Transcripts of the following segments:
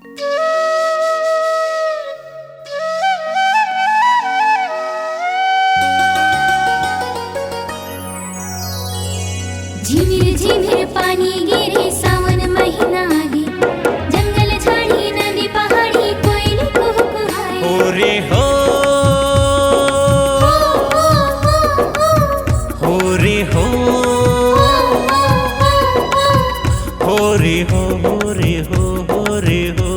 झिमिर झिमिर पानी गिरे सावन महीना आगे, जंगल झाड़ी नदी पहाड़ी कोयली कुहू कुहाए। हो रे हो, हो रे हो, हो रे हो, हो रे हो, हो रे हो।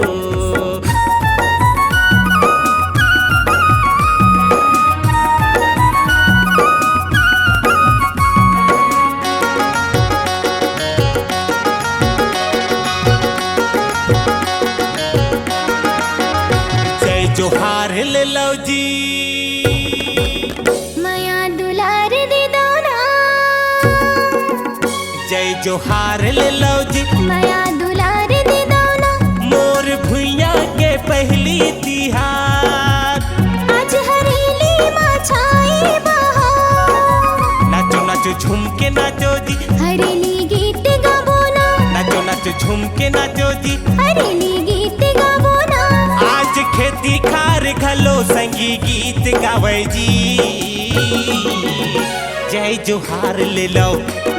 जोहार ले लो जी, माया दुलार दे दो ना। जय जोहार ले लो जी, माया दुलार दे दो ना। मोर भुइया के पहली तिहार, आज हरेली माँ छाए बहार। नाचो नाचो झूम के नाचो जी, हरेली गीत गाबो ना। नाचो नाचो झूम के नाचो जी, हरेली गीत गाबो ना। आज खेती खार घलो संगी गीत गावे जी। जय जोहार ले लो,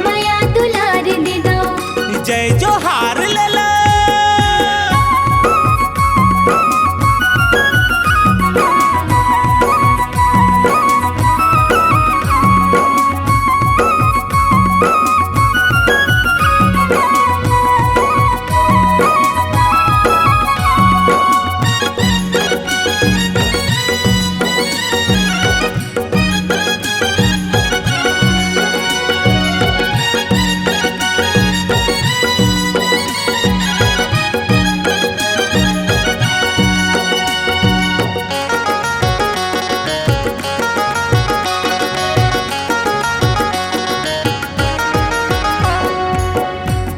माया दुलार दे दो। जय जोहार ले लो।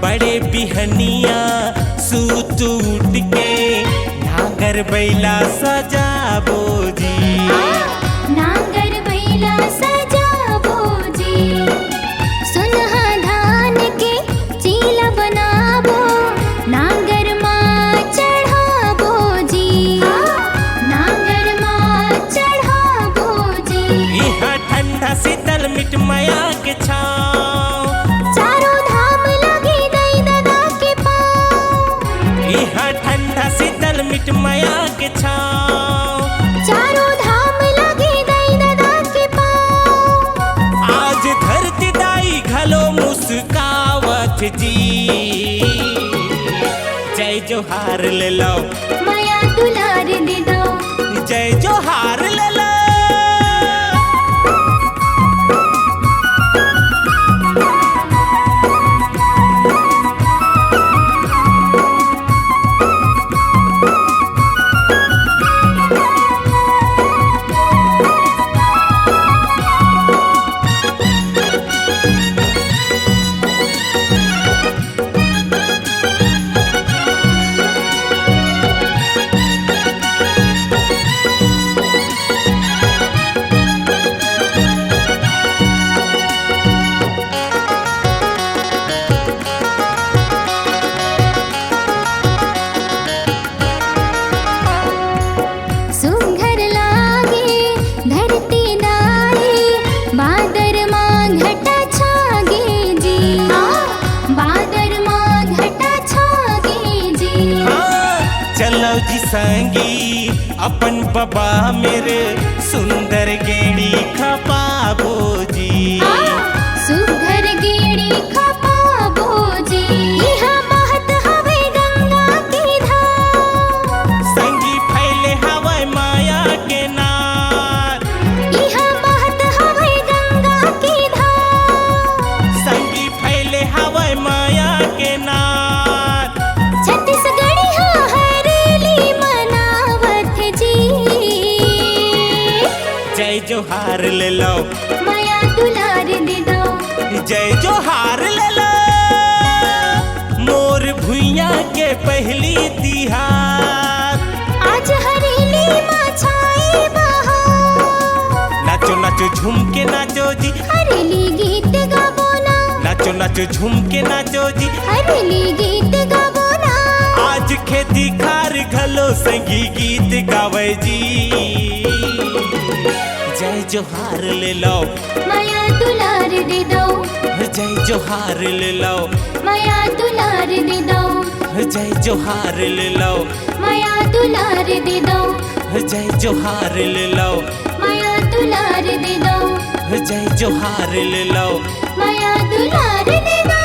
बड़े बिहनिया सूत उठ के नागर बैला सजाबो जी। नांगर बैला सजाबो जी। सुनहा धान के चीला बनाबो, नांगर माँ चढ़ाबो जी। नांगर माँ चढ़ाबो जी। यहाँ ठंडा शीतल मिट माया के छाँव, चारों धाम लगे दई दादा के पाँव। यहाँ ठंडा शीतल मिट माया के छाँव। चारों धाम लगे दई दादा के पाँव। आज धरती दाई घलो मुस्कावत जी। जय जोहार ले लो, माया दुलार दे दो। जय जोहार ले लो। सुंदर लागे धरती दाई, बादर माँ घटा छागे जी। बादर माँ घटा छागे जी। हाँ, चलो जी संगी अपन बाबा मेरे सुंदर गेड़ी खपाबो जी। सुघर गेड़ी खपाबो जी। इहा महत हवे गंगा की धार। संगी फैले हवाई माया के नार। इहा महत हवे गंगा की धार। संगी फैले हवाई माया के नार। छत्तीसगढ़ी हा हरेली मनावत जी। जय जोहार ले लो, माया दुलार दे दो। जय जोहार ले लो। मोर भुइया के पहली तिहार, आज हरेली माँ छाए बहार। नाचो नाचो झूम के नाचो जी। हरेली गीत गाबो ना। नाचो नाचो झूम के नाचो जी। हरेली गीत गाबो ना। आज आज खेती खार घलो संगी गीत गावे जी जय जोहार ले लो माया दुलार दे दो जय जोहार ले लो माया दुलार दे दो जय जोहार ले लो माया दुलार दे दो जय जोहार ले लो माया दुलार दे दो जय जोहार ले लो माया दुलार दे दो